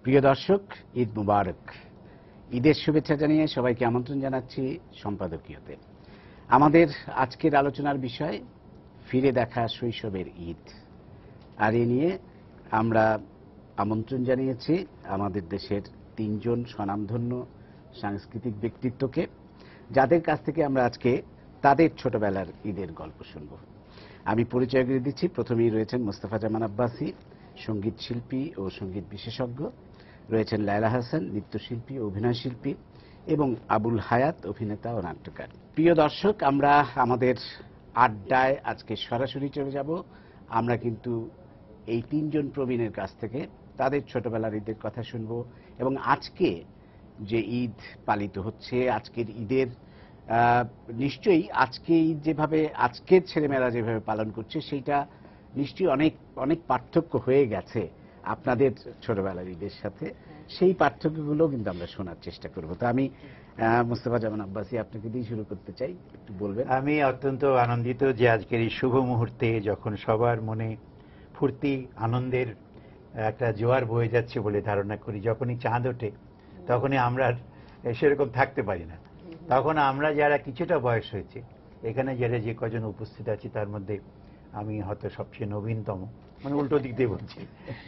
প্রিয় দর্শক, ঈদ মুবারক। ঈদের শুভেচ্ছা জানিয়ে সবাইকে আমন্ত্রণ জানাচ্ছি সম্পাদকীয়তে। আমাদের আজকের আলোচনার বিষয় ফিরে দেখা শৈশবের ঈদ। আর এ নিয়ে আমরা আমন্ত্রণ জানিয়েছি আমাদের দেশের তিনজন স্বনামধন্য সাংস্কৃতিক ব্যক্তিত্বকে, যাদের কাছ থেকে আমরা আজকে তাদের ছোটবেলার ঈদের গল্প শুনব। আমি পরিচয় করে দিচ্ছি। প্রথমেই রয়েছেন মোস্তফা জামান আব্বাসী, সঙ্গীত শিল্পী ও সঙ্গীত বিশেষজ্ঞ। রয়েছেন লায়লা হাসান, নৃত্যশিল্পী ও অভিনয় শিল্পী, এবং আবুল হায়াত, অভিনেতা ও নাট্যকার। প্রিয় দর্শক, আমরা আমাদের আড্ডায় আজকে সরাসরি চলে যাব। আমরা কিন্তু এই তিনজন প্রবীণের কাছ থেকে তাদের ছোটবেলার ঈদের কথা শুনব, এবং আজকে যে ঈদ পালিত হচ্ছে, আজকের ঈদের নিশ্চয়ই আজকে ঈদ যেভাবে আজকের ছেলেমেয়েরা যেভাবে পালন করছে, সেইটা নিশ্চয়ই অনেক অনেক পার্থক্য হয়ে গেছে আপনাদের ছোটবেলার ঈদের সাথে। সেই পার্থক্যগুলো কিন্তু আমরা শোনার চেষ্টা করব। তো আমি মোস্তফা জামান আব্বাসী, আপনাকে দিয়ে শুরু করতে চাই, একটু বলবেন। আমি অত্যন্ত আনন্দিত যে আজকের এই শুভ মুহূর্তে যখন সবার মনে ফুর্তি আনন্দের একটা জোয়ার বয়ে যাচ্ছে বলে ধারণা করি। যখনই চাঁদ ওঠে তখনই আমরা সেরকম থাকতে পারি না। তখন আমরা যারা কিছুটা বয়স হয়েছে, এখানে যারা যে কজন উপস্থিত আছি তার মধ্যে আমি হয়তো সবচেয়ে নবীনতম, মানে উল্টো দিক দিয়ে বলছি।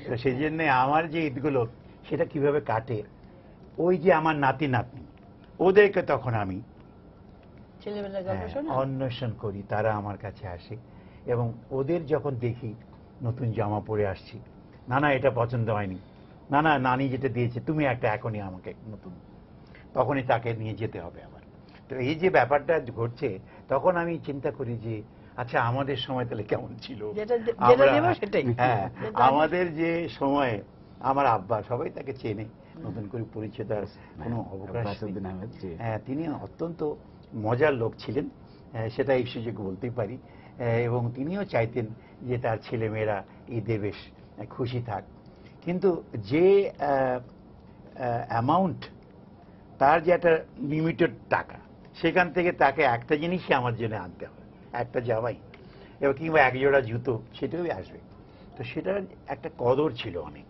তো সেই জন্য আমার যে ঈদগুলো সেটা কিভাবে কাটে, ওই যে আমার নাতি নাতনি, ওদেরকে তখন আমি অন্বেষণ করি। তারা আমার কাছে আসে এবং ওদের যখন দেখি নতুন জামা পরে আসছি, না না এটা পছন্দ হয়নি, না না নানি যেটা দিয়েছে তুমি একটা এখনই আমাকে নতুন, তখনই তাকে নিয়ে যেতে হবে আমার। তো এই যে ব্যাপারটা ঘটছে, তখন আমি চিন্তা করি যে আচ্ছা আমাদের সময় তাহলে কেমন ছিল। হ্যাঁ, আমাদের যে সময়ে আমার আব্বা, সবাই তাকে চেনে, নতুন করে পরিচয় দেওয়ার কোনো অবকাশ নেই। হ্যাঁ, তিনি অত্যন্ত মজার লোক ছিলেন, সেটা এই সুযোগে বলতেই পারি। এবং তিনিও চাইতেন যে তার ছেলেমেয়েরা ঈদে বেশ খুশি থাক, কিন্তু যে অ্যামাউন্ট, তার যে একটা লিমিটেড টাকা, সেখান থেকে তাকে একটা জিনিসই আমার জন্য আনতে হবে, একটা জামাই এবং কিংবা এক জোড়া জুতো, সেটাই আসবে। তো সেটার একটা কদর ছিল অনেক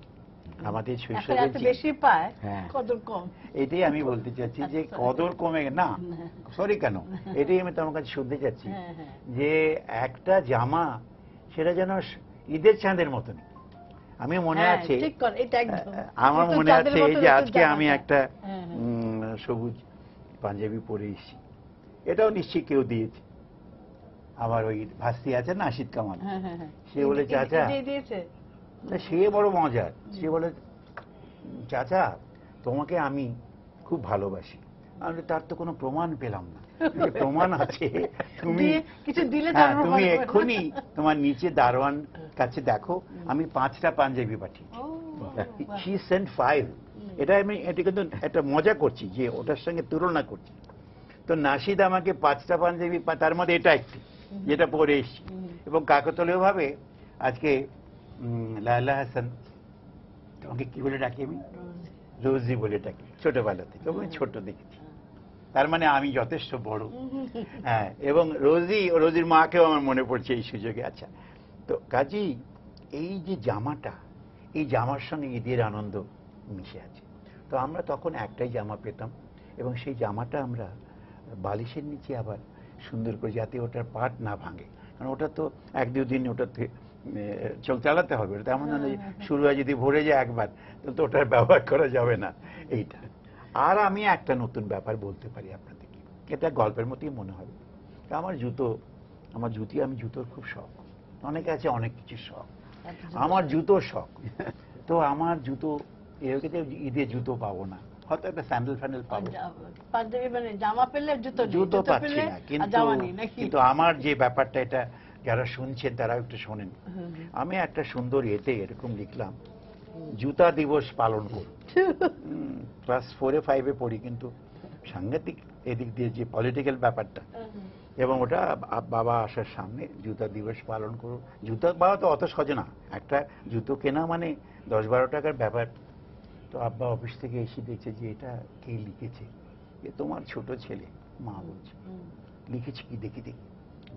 আমাদের শৈশবে। বেশি পায়, কদর কম। এটাই আমি বলতে চাচ্ছি যে কদর কমে না, সরি কেন, এটাই আমি তোমার কাছে শুনতে চাচ্ছি যে একটা জামা সেটা যেন ঈদের চাঁদের মতনই। আমি মনে আছে, আমার মনে আছে এই যে আজকে আমি একটা সবুজ পাঞ্জাবি পরে এসেছি, এটাও নিশ্চয়ই কেউ দিয়েছে। আমার ওই ভাস্তি আছে না, শীত কামাল, সে বলে চাচা, সে বড় মজার, সে বলে চাচা তোমাকে আমি খুব ভালোবাসি। আমি তার তো কোনো প্রমাণ পেলাম না। প্রমাণ আছে, তুমি তুমি এক্ষুনি তোমার নিচে দারোয়ান কাছে দেখো, আমি 5টা পাঞ্জাবি পাঠিয়েছি। she sent 5। এটা আমি এটা কিন্তু একটা মজা করছি যে ওটার সঙ্গে তুলনা করছি। তো নাশিদ আমাকে 5টা পাঞ্জাবি, তার মধ্যে এটা একটি যেটা পরে এসছি। এবং কাকতালীয় ভাবে আজকে লায়লা হাসান, তোমাকে কি বলে ডাকি আমি? রোজি বলে ডাকি ছোটবেলা থেকে, আমি ছোট দেখেছি, তার মানে আমি যথেষ্ট বড়। হ্যাঁ, এবং রোজির মাকেও আমার মনে পড়ছে এই সুযোগে। আচ্ছা, তো কাজী এই যে জামাটা, এই জামার সঙ্গে ঈদের আনন্দ মিশে আছে। তো আমরা তখন একটাই জামা পেতাম এবং সেই জামাটা আমরা বালিশের নিচে আবার সুন্দর করে, যাতে ওটার পাট না ভাঙে, কারণ ওটা তো 1-2 দিন ওটাতে চালাতে হবে। ওটা এমন না শুরু হয় যদি ভরে যায় একবার, তো ওটার ব্যবহার করা যাবে না। এইটা। আর আমি একটা নতুন ব্যাপার বলতে পারি আপনাদেরকে, এটা গল্পের মতোই মনে হবে। আমার জুতি, আমি জুতোর খুব শখ। অনেকে আছে অনেক কিছু শখ, আমার জুতোর শখ। তো আমার জুতো, ঈদে জুতো পাবো না, হয়তো একটা স্যান্ডেল ফ্যান্ডেল পাবো, জুতো পাচ্ছি না। কিন্তু আমার যে ব্যাপারটা, এটা যারা শুনছেন তারা একটু শোনেন। আমি একটা সুন্দর এতে এরকম লিখলাম, জুতা দিবস পালন করুন। ক্লাস 4-5 পড়ি, কিন্তু সাংঘাতিক এদিক দিয়ে যে পলিটিক্যাল ব্যাপারটা, এবং ওটা বাবা আসার সামনে, জুতা দিবস পালন করুন। জুতা বাবা তো অত সহজ না, একটা জুতো কেনা মানে 10-12 টাকার ব্যাপার। তো আব্বা অফিস থেকে এসে দেখছে যে এটা কে লিখেছে, এ তোমার ছোট ছেলে। মা বলছে, লিখেছে কি দেখি দেখি,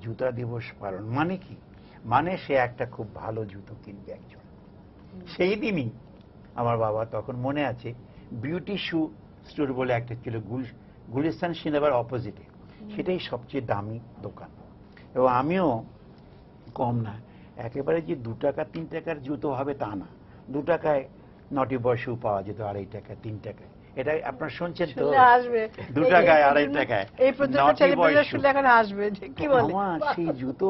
জুতা দিবস পালন মানে কি? মানে সে একটা খুব ভালো জুতো কিনবে একজন। সেই দিনই আমার বাবা তখন মনে আছে বিউটি শু স্টোর বলে একটা ছিল গুলিস্তান সিনেমার অপোজিটে, সেটাই সবচেয়ে দামি দোকান। এবং আমিও কম না, একেবারে যে 2 টাকা 3 টাকার জুতো হবে তা না, 2 টাকায় নটি বয় শু পাওয়া যেত, 2.5 টাকা 3 টাকায়। এটা আপনারা শুনছেন তো, আসবে 2 টাকায় 2.5 টাকায় এই প্রত্যেকটা ছেলেপেলে শুনলে এখন আসবে যে কি বলে। আমার সেই জুতো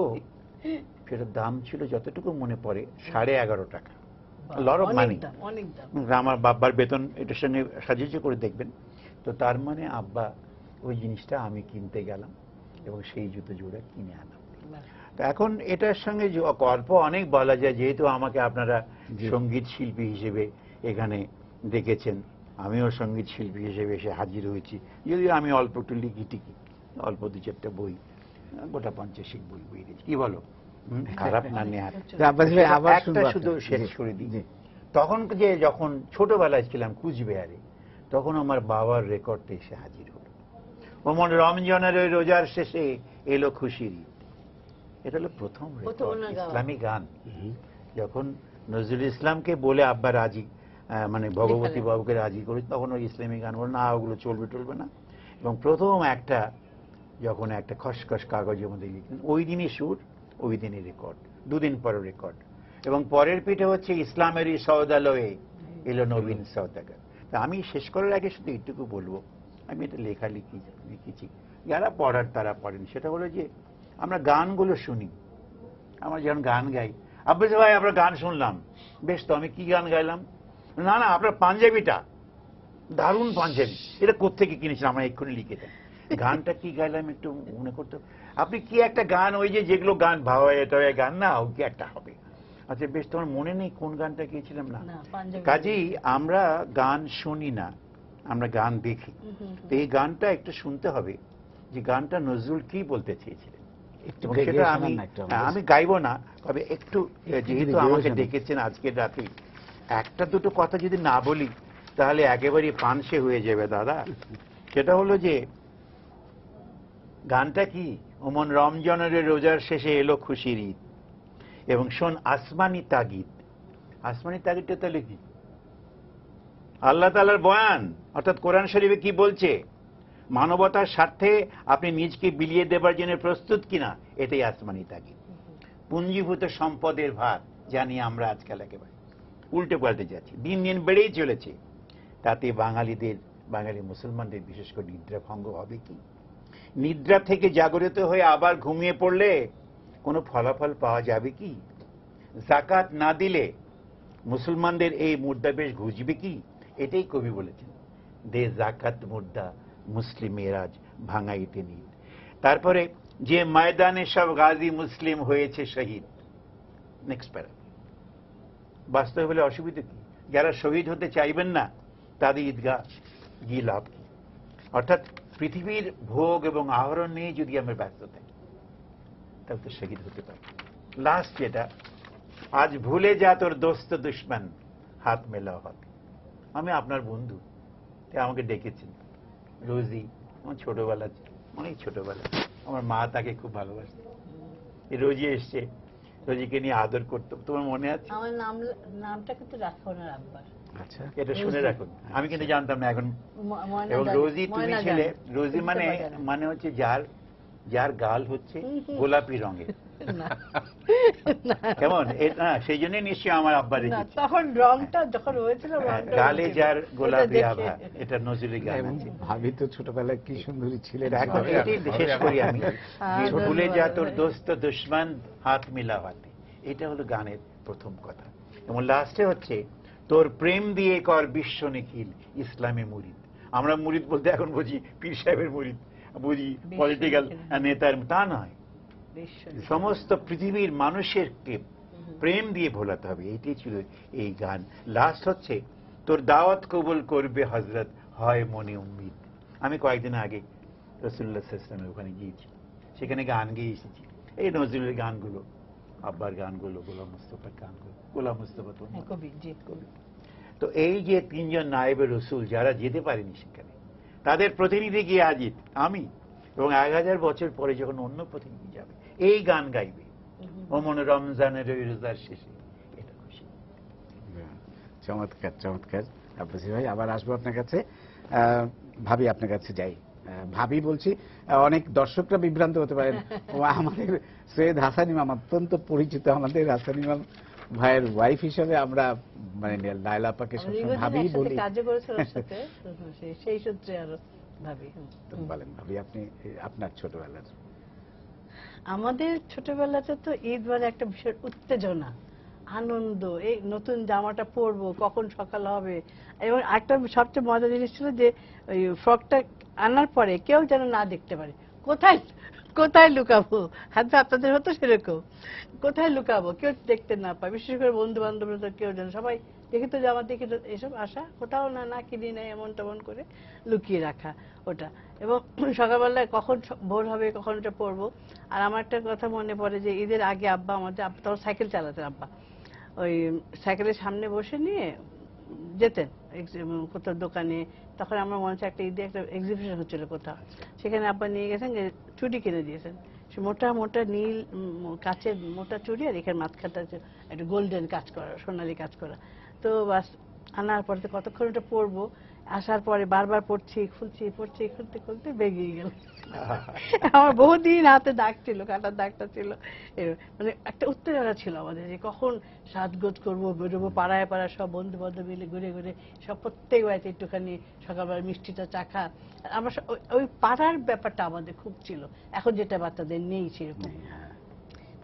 সেটার দাম ছিল যতটুকু মনে পড়ে 11.5 টাকা, লট অফ মানি। অনেক দাম। আমার বাবার বেতন এটার সঙ্গে সাহায্য করে দেখবেন। তো তার মানে আব্বা ওই জিনিসটা আমি কিনতে গেলাম এবং সেই জুতো জোড়া কিনে আনলাম। তো এখন এটার সঙ্গে গল্প অনেক বলা যায়, যেহেতু আমাকে আপনারা সঙ্গীত শিল্পী হিসেবে এখানে দেখেছেন, আমিও সঙ্গীত শিল্পী হিসেবে এসে হাজির হয়েছি। যদিও আমি অল্প একটু লিখি টিকি, অল্প 2-4টা বই, গোটা 50 বই বেরিয়েছি। কি বলো, খারাপ না নেহার? একটা শুধু শেষ করে দিই। তখন যে যখন ছোটবেলায় ছিলাম কুচবিহারে, তখন আমার বাবার রেকর্ডটা এসে হাজির হলো, ওমন রমজানের ওই রোজার শেষে এলো খুশির ঈদ। এটা হলো প্রথম ইসলামী গান। যখন নজরুল ইসলামকে বলে আব্বা রাজি, মানে ভগবতী বাবুকে রাজি করি, তখন ওই ইসলামী গান বলে না, ওগুলো চলবে টলবে না। এবং প্রথম একটা যখন একটা খসখস কাগজের মধ্যে লিখলেন, ওই দিনই সুর, ওই দিনই রেকর্ড, 2 দিন পরে রেকর্ড। এবং পরের পিঠে হচ্ছে ইসলামেরই সৌদালয়ে এলো নবীন সওদাগর। তা আমি শেষ করার আগে শুধু এইটুকু বলবো, আমি এটা লিখেছি, যারা পড়ার তারা পড়েন। সেটা হলো যে আমরা গানগুলো শুনি, আমরা যখন গান গাই, আব্বাস ভাই আমরা গান শুনলাম, বেশ তো আমি কি গান গাইলাম, না না আপনার পাঞ্জাবিটা দারুণ পাঞ্জাবি, এটা কোত্থেকে কিনেছিলাম, আমরা এক্ষুনি লিখে দেন। গানটা কি গাইলাম একটু মনে করতে, আপনি কি একটা গান, ওই যেগুলো গান ভাওয়া গান না, ও কি একটা হবে, আচ্ছা বেশ তোমার মনে নেই কোন গানটা গিয়েছিলাম না। কাজেই আমরা গান শুনি না, আমরা গান দেখি। তো এই গানটা একটু শুনতে হবে যে গানটা নজরুল কি বলতে চেয়েছিলেন। সেটা আমি গাইবো না, তবে একটু, যেহেতু আমাকে ডেকেছেন আজকের রাতে, 1-2 কথা যদি না বলি তাহলে একেবারে পানসে হয়ে যাবে দাদা। সেটা হলো যে গানটা কি, ওমন রমজানের রোজার শেষে এলো খুশির ঈদ, এবং শোন আসমানি তাগিদ। আসমানি তাগিদটা তাহলে কি? আল্লাহ তাআলার বয়ান, অর্থাৎ কোরআন শরীফে কি বলছে, মানবতার স্বার্থে আপনি নিজকে বিলিয়ে দেবার জন্য প্রস্তুত কিনা, এটাই আসমানি তাগিদ। পুঞ্জীভূত সম্পদের ভার জানি আমরা আজকাল একেবারে উল্টে পাল্টে যাচ্ছি, দিন দিন বেড়েই চলেছে। তাতে বাঙালি মুসলমানদের বিশেষ করে নিদ্রা ভঙ্গ হবে কি? নিদ্রা থেকে জাগরিত হয়ে আবার ঘুমিয়ে পড়লে কোনো ফলাফল পাওয়া যাবে কি? যাকাত না দিলে মুসলমানদের এই মুর্দা বেশ ঘুচবে কি? এটাই কবি বলেছেন, দে জাকাত মুর্দা মুসলিম মেরাজ ভাঙাইতে নিদ। তারপরে যে ময়দানে সব গাজী মুসলিম হয়েছে শহীদ। নেক্সট প্যারা, বাস্তবে বলে অসুবিধা কি? যারা শহীদ হতে চাইবেন না তাদের ঈদগাহ গিয়ে লাভ কি? অর্থাৎ পৃথিবীর ভোগ এবং আহরণ নিয়ে যদি আমরা ব্যস্ত থাকি তাহলে তো শহীদ হতে পারি। লাস্ট যেটা, আজ ভুলে যা তোর দোস্ত দুশ্মন হাত মেলা হাতে। আমি আপনার বন্ধু, আমাকে ডেকেছেন রোজি, আমার ছোটবেলা, অনেক ছোটবেলা, আমার মা তাকে খুব ভালোবাসত। রোজি এসছে, রোজিকে নিয়ে আদর করতো, তোমার মনে আছে? আমার নামটা কিন্তু রাখো না আব্বার। আচ্ছা, এটা শুনে রাখুন, আমি কিন্তু জানতাম না এখন। এবং রোজি তুমি ছিলে, রোজি মানে হচ্ছে যার গাল হচ্ছে গোলাপি রঙের, কেমন? সেই জন্য নিশ্চয়ই আমার আব্বা রেখেছে, তখন রংটা যখন হয়েছিল গালে যার গোলাপি আভা, এটা নজরুলের গান আছে। ভাবি তো ছোটবেলায় কি সুন্দরী ছিলেন। এখন এটি শেষ করি আমি, ভুলে যা তোর দোস্ত দুশ্মন হাত মিলা হাতে, এটা হলো গানের প্রথম কথা। এবং লাস্টে হচ্ছে, তোর প্রেম দিয়ে কর বিশ্ব নিখিল ইসলামে মুরিদ। আমরা মুরিদ বলতে এখন বুঝি পীর সাহেবের মুরিদ, বুঝি পলিটিক্যাল নেতার, তা নয়, সমস্ত পৃথিবীর মানুষেরকে প্রেম দিয়ে ভোলাতে হবে, এইটাই ছিল এই গান। লাস্ট হচ্ছে, তোর দাওয়াত কবুল করবে হযরত, হয় মনে উম্মিদ। আমি কয়েকদিন আগে রাসূলুল্লাহ সাল্লাল্লাহু আলাইহি ওয়াসাল্লামের ওখানে গিয়েছি, সেখানে গান গেয়ে এসেছি, এই নজরুলের গানগুলো, আব্বার গানগুলো, গোলাম মুস্তাফার গানগুলো। গোলাম মুস্তাফা তো কবি। তো এই যে 3 জন নায়েবে রসুল যারা যেতে পারেনি সেখানে, তাদের প্রতিনিধি গিয়ে আজিত আমি, এবং 1000 বছর পরে যখন অন্য প্রতিনিধি যাবে এই গান গাইবে, ওমন রমজানের ওই রোজার শেষে, এটা খুশি। চমৎকার চমৎকার আব্বাসী ভাই, আবার আসবো আপনার কাছে। ভাবি আপনার কাছে যাই। ভাবি বলছি, অনেক দর্শকরা বিভ্রান্ত হতে পারেন। আমাদের সৈয়দ হাসান ইমাম অত্যন্ত পরিচিত, আমাদের হাসান ইমাম ভাইয়ের ওয়াইফ হিসেবে আমরা মানে লায়লা আপাকে সবসময় ভাবি বলি। কাজও করেছে ওর সাথে, সেই সূত্রে আরো ভাবি। বলেন ভাবি, আপনি আপনার ছোটবেলার। আমাদের ছোটবেলাতে তো ঈদ মানে একটা বিশাল উত্তেজনা, আনন্দ, এই নতুন জামাটা পরবো, কখন সকাল হবে। এবং একটা সবচেয়ে মজার জিনিস ছিল যে ওই ফ্রকটা আনার পরে কেউ যেন না দেখতে পারে, কোথায় কোথায় লুকাবো। হয়তো আপনাদের হতো সেরকম, কোথায় লুকাবো কেউ দেখতে না পায়। বিশেষ করে বন্ধু বান্ধবরা তো কেউ যেন, সবাই দেখি তো জামা দেখি তো এসব আশা, কোথাও না না কিনি নেই এমন তেমন করে লুকিয়ে রাখা ওটা। এবং সকালবেলায় কখন ভোর হবে, কখন ওটা পরবো। আর আমার একটা কথা মনে পড়ে যে ঈদের আগে আব্বা, আমাদের আব্বা তখন সাইকেল চালাতেন, আব্বা ওই সাইকেলের সামনে বসে নিয়ে যেতেন কোথাও দোকানে। তখন আমার মনে হচ্ছে একটা ঈদে একটা এক্সিবিশন হচ্ছিল কোথাও, সেখানে আব্বা নিয়ে গেছেন, চুড়ি কিনে দিয়েছেন। সে মোটা মোটা নীল কাচের মোটা চুড়ি, আর এখানে মাঝখানটা একটা গোল্ডেন কাজ করা, সোনালি কাজ করা। তো বাস আনার পরে তো কতক্ষণ ওটা পরবো, আসার পরে বারবার পড়ছি, খুলছি, পড়ছি, খুলতে খুলতে বেরিয়ে গেল। আমার বহুদিন হাতে দাগ ছিল, কাটার দাগটা ছিল। মানে একটা উত্তেজনা ছিল আমাদের যে কখন সাজগোজ করবো, বেরোবো পাড়ায় পাড়ায় সব বন্ধু বান্ধব মিলে ঘুরে ঘুরে, সব প্রত্যেক বাড়িতে একটুখানি সকালবেলা মিষ্টিটা চাখা। আমরা ওই পাড়ার ব্যাপারটা আমাদের খুব ছিল, এখন যেটা বাচ্চাদের নেই সেরকম।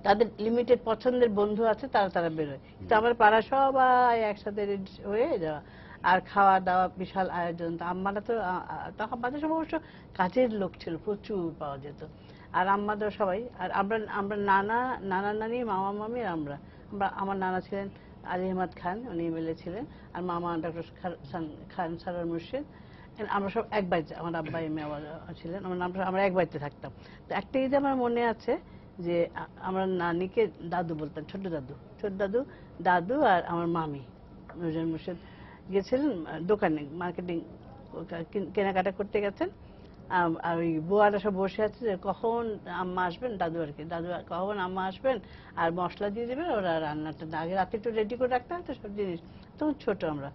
তাদের লিমিটেড পছন্দের বন্ধু আছে, তারা তারা বেরোয়, কিন্তু আমার পাড়া সবাই একসাথে হয়ে যাওয়া। আর খাওয়া দাওয়া বিশাল আয়োজন। তো আম্মারা তো তখন আমাদের সব অবশ্য কাজের লোক ছিল, প্রচুর পাওয়া যেত। আর আম্মাদের সবাই, আর আমরা আমরা নানা নানা নানি, মামা মামি, আর আমরা আমরা আমার নানা ছিলেন আলী আহমদ খান, উনি এমএলএ ছিলেন, আর মামা ডক্টর খান সারোয়ার মুর্শিদ। আমরা সব এক বাড়িতে, আমার আব্বা এম এ ছিলেন, আমরা এক বাড়িতে থাকতাম। তো একটা ঈদে আমার মনে আছে যে আমরা নানিকে দাদু বলতাম, ছোট দাদু, ছোট দাদু, দাদু আর আমার মামি নুরজাহান মুর্শিদ গেছিলেন দোকানে, মার্কেটিং কেনাকাটা করতে গেছেন। আর ওই বুয়ারা সব বসে আছে যে কখন আম্মা আসবেন, দাদু আর কি, দাদু কখন আম্মা আসবেন আর মশলা দিয়ে দেবেন, ওরা রান্নাটা আগে রাতে একটু রেডি করে রাখতে হয় তো সব জিনিস। তখন ছোট আমরা,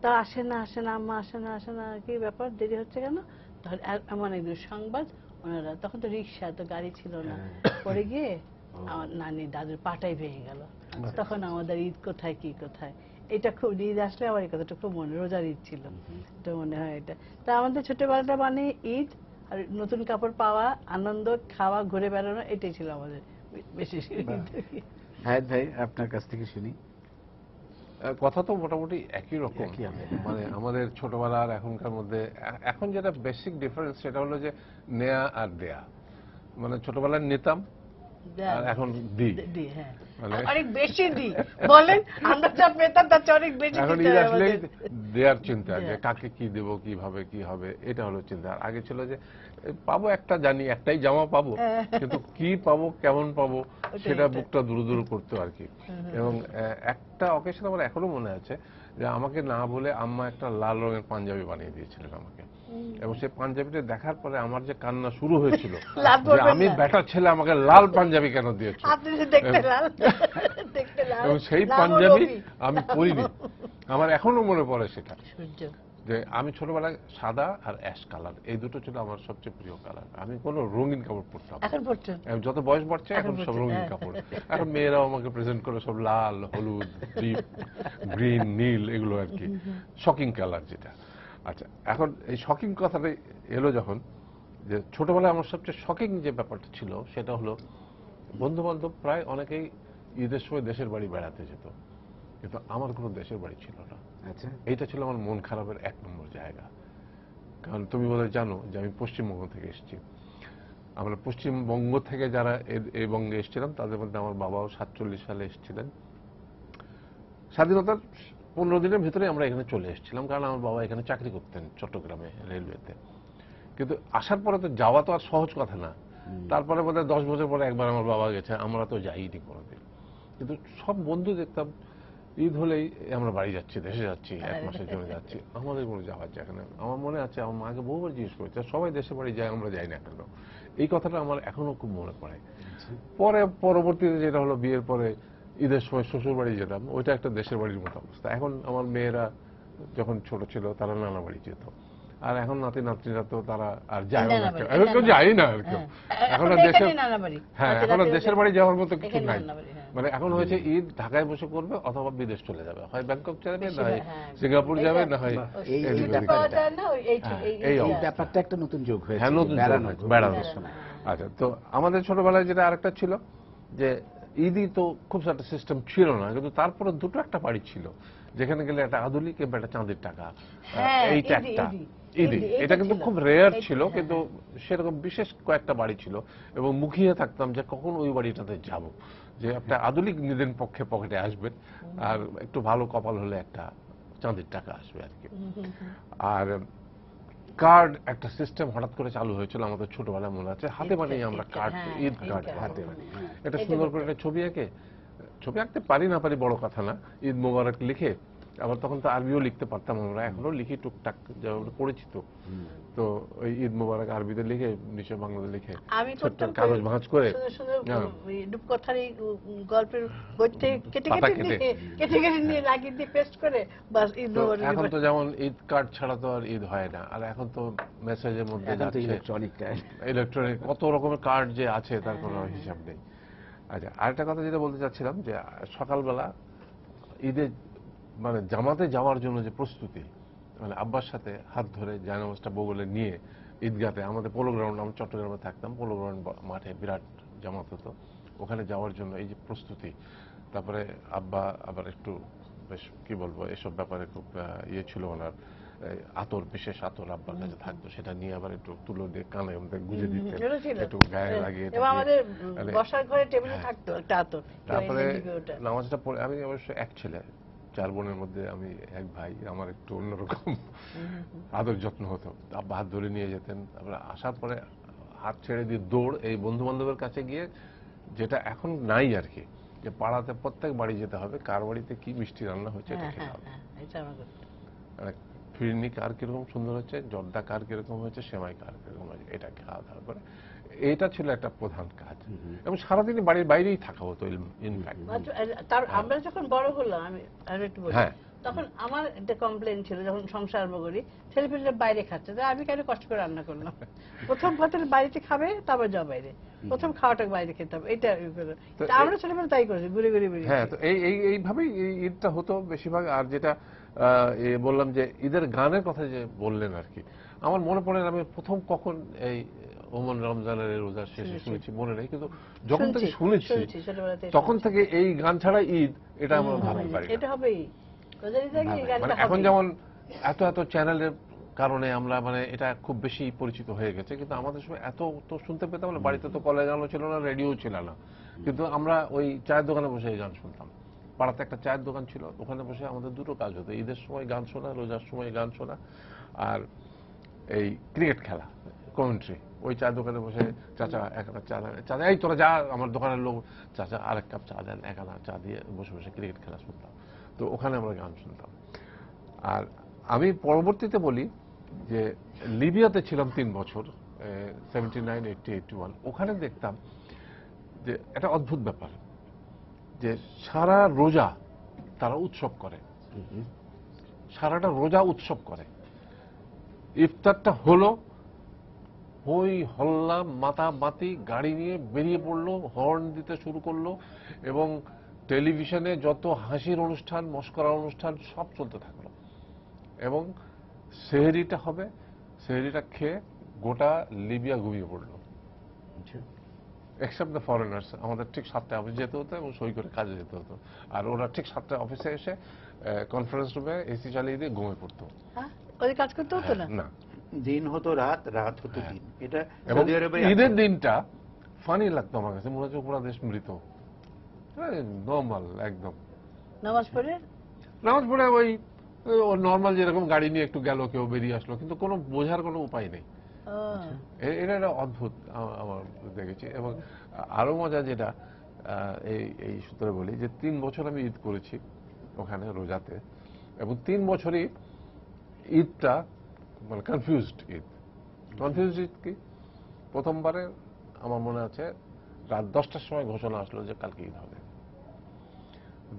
তা আসে না আসে না আম্মা, আসে না আসে না, কি ব্যাপার দেরি হচ্ছে কেন। তখন এমন একদম সংবাদ, ওনারা তখন তো রিক্সা, তো গাড়ি ছিল না, পরে গিয়ে আমার নানি দাদুর পাটাই ভেঙে গেল। তখন আমাদের ঈদ কোথায় কি কোথায়, এটা খুব, ঈদ আসলে আমার এই কথাটা খুব মনে, রোজার ঈদ ছিল এটা মনে হয় এটা। তা আমাদের ছোটবেলাটা মানে ঈদ আর নতুন কাপড় পাওয়া, আনন্দ, খাওয়া, ঘুরে বেড়ানো, এটাই ছিল আমাদের বেশি। হায়াত ভাই আপনার কাছ থেকে শুনি। কথা তো মোটামুটি একই রকম। মানে আমাদের ছোটবেলা আর এখনকার মধ্যে এখন যেটা বেসিক ডিফারেন্স সেটা হলো যে নেয়া আর দেয়া। মানে ছোটবেলায় নিতাম আর এখন দিই। হ্যাঁ, মানে অনেক বেশি দিই বলেন, আমরা যা পেতাম তার চেয়ে অনেক বেশি এখন দিতে ঈদ হয় আসলে আমাদের। দেয়ার চিন্তা, যে কাকে কি দেব, কিভাবে কি হবে, এটা হলো চিন্তা। আর আগে ছিল যে পাবো একটা, জানি একটাই জামা পাবো, কিন্তু কি পাবো, কেমন পাবো, সেটা বুকটা দুরু দুরু করতো আর কি। এবং একটা অকেশন আমার এখনো মনে আছে যে আমাকে না বলে আম্মা একটা লাল রঙের পাঞ্জাবি বানিয়ে দিয়েছিলেন আমাকে, এবং সেই পাঞ্জাবিটা দেখার পরে আমার যে কান্না শুরু হয়েছিল যে আমি বেটা ছেলে, আমাকে লাল পাঞ্জাবি কেন দিয়েছে। এবং সেই পাঞ্জাবি আমি পরিনি, আমার এখনো মনে পড়ে সেটা, যে আমি ছোটবেলায় সাদা আর অ্যাশ কালার, এই দুটো ছিল আমার সবচেয়ে প্রিয় কালার। আমি কোনো রঙিন কাপড় পরতাম, যত বয়স বাড়ছে এখন সব রঙিন কাপড়। এখন মেয়েরাও আমাকে প্রেজেন্ট করে সব লাল, হলুদ, ডিপ গ্রিন, নীল, এগুলো আর কি শকিং কালার যেটা। আচ্ছা, এখন এই শকিং কথাটাই এলো যখন, যে ছোটবেলায় আমার সবচেয়ে শকিং যে ব্যাপারটা ছিল সেটা হলো বন্ধু বান্ধব প্রায় অনেকেই ঈদের সময় দেশের বাড়ি বেড়াতে যেত, কিন্তু আমার কোনো দেশের বাড়ি ছিল না। আচ্ছা, এইটা ছিল আমার মন খারাপের 1 নম্বর জায়গা। কারণ তুমি বোধহয় জানো যে আমি পশ্চিমবঙ্গ থেকে এসেছি। আমরা পশ্চিমবঙ্গ থেকে যারা এই বঙ্গে এসেছিলাম তাদের মধ্যে আমার বাবাও 47 সালে এসেছিলেন। স্বাধীনতার 15 দিনের ভিতরে আমরা এখানে চলে এসেছিলাম, কারণ আমার বাবা এখানে চাকরি করতেন চট্টগ্রামে রেলওয়েতে। কিন্তু আসার পরে তো যাওয়া তো আর সহজ কথা না। তারপরে বোধহয় 10 বছর পরে একবার আমার বাবা গেছে, আমরা তো যাইনি কোনোদিন। কিন্তু সব বন্ধু দেখতাম ঈদ হলেই আমরা বাড়ি যাচ্ছি, দেশে যাচ্ছি, 1 মাসের জন্য যাচ্ছি, আমাদের কোনো যাওয়ার জায়গা নেই। আমার মনে আছে আমার মাকে বহুবার জিজ্ঞেস করেছে, সবাই দেশে বাড়ি যায়, আমরা যাই না কেন। এই কথাটা আমার এখনো খুব মনে পড়ে। পরে পরবর্তীতে যেটা হলো, বিয়ের পরে ঈদের সময় শ্বশুর বাড়ি যেতাম, ওইটা একটা দেশের বাড়ির মতো অবস্থা। এখন আমার মেয়েরা যখন ছোট ছিল তারা নানা বাড়ি যেত, আর এখন নাতি নাতনিরা তো তারা আর যায় না, এখন কেউ যায় না আর কেউ। এখন আর দেশের, হ্যাঁ এখন আর দেশের বাড়ি যাওয়ার মতো কিছু নাই। মানে এখন হয়েছে ঈদ ঢাকায় বসে করবে অথবা বিদেশ চলে যাবে, হয় ব্যাংকক যাবে, না হয় সিঙ্গাপুর যাবে, না হয় এই ব্যাপারটা একটা নতুন যোগ হয়েছে। হ্যাঁ নতুন বেড়ানোর সময়। আচ্ছা, তো আমাদের ছোটবেলায় যেটা আরেকটা ছিল যে ঈদই তো খুব একটা সিস্টেম ছিল না, কিন্তু তারপরে দুটো একটা বাড়ি ছিল যেখানে গেলে একটা আদুলি কিংবা একটা চাঁদের টাকা, এইটা একটা ঈদি। এটা কিন্তু খুব রেয়ার ছিল, কিন্তু সেরকম বিশেষ কয়েকটা বাড়ি ছিল এবং মুখিয়ে থাকতাম যে কখন ওই বাড়িটাতে যাব, যে একটা আধুনিক নিদেন পক্ষে পকেটে আসবেন, আর একটু ভালো কপাল হলে একটা চাঁদের টাকা আসবে আর কি। আর কার্ড একটা সিস্টেম হঠাৎ করে চালু হয়েছিল আমাদের ছোটবেলায়, মনে আছে, হাতে বানিয়ে আমরা কার্ড, ঈদ কার্ড হাতে বানিয়ে এটা সুন্দর করে একটা ছবি এঁকে, ছবি আঁকতে পারি না পারি বড় কথা না, ঈদ মোবারক লিখে, আবার তখন তো আরবিও লিখতে পারতাম আমরা, এখনো লিখি টুকটাক, যেভাবে পরিচিত। তো ওই ঈদ মোবারক আরবিতে লিখে নিচে বাংলাতে লিখে ছোট্ট কাগজ ভাঁজ করে রূপকথার গল্পের বইতে কেটে কেটে নিয়ে লাগিয়ে দিয়ে পেস্ট করে বাস ঈদ মোবারক। এখন তো যেমন ঈদ কার্ড ছাড়া তো আর ঈদ হয় না, আর এখন তো মেসেজের মধ্যে ইলেকট্রনিক কত রকমের কার্ড যে আছে তার কোনো হিসাব নেই। আচ্ছা, আরেকটা কথা যেটা বলতে চাচ্ছিলাম, যে সকালবেলা ঈদে মানে জামাতে যাওয়ার জন্য যে প্রস্তুতি, মানে আব্বার সাথে হাত ধরে জায়নামাজটা বগলে নিয়ে ঈদগাতে, আমাদের পোলো গ্রাউন্ড, আমরা চট্টগ্রামে থাকতাম, পোলো গ্রাউন্ড মাঠে বিরাট জামাত হতো, ওখানে যাওয়ার জন্য এই যে প্রস্তুতি, তারপরে আব্বা আবার একটু বেশ কি বলবো এসব ব্যাপারে খুব ইয়ে ছিল ওনার, আতর, বিশেষ আতর আব্বার কাছে থাকতো, সেটা নিয়ে আবার একটু তুলো দিয়ে কানে গুঁজে দিতেন, একটু গায়ে লাগিয়ে। তারপরে নামাজটা পড়ে, আমি অবশ্য এক ছেলে, 4 বোনের মধ্যে আমি এক ভাই, আমার একটু অন্যরকম আদর যত্ন হতো, আব্বা হাত ধরে নিয়ে যেতেন। তারপরে আসার পরে হাত ছেড়ে দিয়ে দৌড় এই বন্ধু বান্ধবের কাছে গিয়ে, যেটা এখন নাই আর কি, যে পাড়াতে প্রত্যেক বাড়ি যেতে হবে, কার বাড়িতে কি মিষ্টি রান্না হচ্ছে এটা খেতে হবে, ফিরনি কার কিরকম সুন্দর হচ্ছে, জর্দা কার কিরকম হয়েছে, সেমাই কার কিরকম হয়েছে, এটা খাওয়া দাওয়া করে। এটা ছিল একটা প্রধান কাজ, এবং সারাদিনই বাড়ির বাইরেই থাকা হতো ইনফ্যাক্ট। আমরা যখন বড় হলাম, আমি একটু বলি, তখন আমার একটা কমপ্লেন ছিল, যখন সংসার করি ছেলেপেলেরা বাইরে খাচ্ছে, আমি কেন কষ্ট করে রান্না করলাম, প্রথম পাতের বাড়িতে খাবে, তারপর যাও বাইরে, প্রথম খাওয়াটা বাইরে খেতে হবে, এটা আমরা ছেলেপেলে তাই করেছি, ঘুরে ঘুরে বেরিয়ে। হ্যাঁ, তো এইভাবেই ঈদটা হতো বেশিরভাগ। আর যেটা বললাম যে ঈদের গানের কথা যে বললেন আর কি, আমার মনে পড়ে আমি প্রথম কখন এই ওমন রমজানের রোজার শেষে শুনেছি মনে নেই, কিন্তু যখন থেকে শুনেছি তখন থেকে এই গান ছাড়া ঈদ, এটা আমরা ভাবতে পারি না। এটা হবেই, মানে এখন যেমন এত এত চ্যানেলের কারণে আমরা মানে এটা খুব বেশি পরিচিত হয়ে গেছে, কিন্তু আমাদের সময় এত তো শুনতে পেতাম না, বাড়িতে তো কলের গানও ছিল না, রেডিও ছিল না, কিন্তু আমরা ওই চায়ের দোকানে বসে এই গান শুনতাম। পাড়াতে একটা চায়ের দোকান ছিল, ওখানে বসে আমাদের দুটো কাজ হতো, ঈদের সময় গান শোনা, রোজার সময় গান শোনা, আর এই ক্রিকেট খেলা কমেন্ট্রি। ওই চায়ের দোকানে বসে চাচা এক আনা চা দেন, চাচা এই তোরা যা, আমার দোকানের লোক, চাচা আরেক কাপ চা দেন, এক আনা চা দিয়ে বসে বসে ক্রিকেট খেলা শুনতাম। তো ওখানে আমরা গান শুনতাম। আর আমি পরবর্তীতে বলি যে লিবিয়াতে ছিলাম 3 বছর, 79, 80, 81, ওখানে দেখতাম যে একটা অদ্ভুত ব্যাপার, যে সারা রোজা তারা উৎসব করে, সারাটা রোজা উৎসব করে। ইফতারটা হলো, হই হল্লা মাতামাতি, গাড়ি নিয়ে বেরিয়ে পড়লো, হর্ন দিতে শুরু করলো, এবং টেলিভিশনে যত হাসির অনুষ্ঠান, মস্করার অনুষ্ঠান সব চলতে থাকলো, এবং সেহরিটা হবে, সেহরিটা খেয়ে গোটা লিবিয়া ঘুমিয়ে পড়লো, এক্সেপ্ট দ্য ফরেনার্স। আমাদের ঠিক 7টায় অফিস যেতে হতো এবং সই করে কাজে যেতে হতো, আর ওরা ঠিক 7টায় অফিসে এসে কনফারেন্স রুমে এসি চালিয়ে দিয়ে ঘুমিয়ে পড়তো। ওই কাজ করতে হতো না, দিন হতো রাত, রাত হতো দিন। এটা ঈদের দিনটা ফানি লাগতো আমার কাছে, মনে হচ্ছে পুরো দেশ মৃত, নর্মাল একদম। নামাজ পড়ে ওই নর্মাল যেরকম গাড়ি নিয়ে একটু গেল, কেউ বেরিয়ে আসলো, কিন্তু কোনো বোঝার কোনো উপায় নেই। এটা একটা অদ্ভুত আমার দেখেছি। এবং আরো মজা যেটা এই সূত্রে বলি, যে 3 বছর আমি ঈদ করেছি ওখানে রোজাতে, এবং 3 বছরই ঈদটা মানে কনফিউজড ঈদ। কনফিউজড ঈদ কি, প্রথমবারে আমার মনে আছে রাত 10টার সময় ঘোষণা আসলো যে কালকে ঈদ হবে,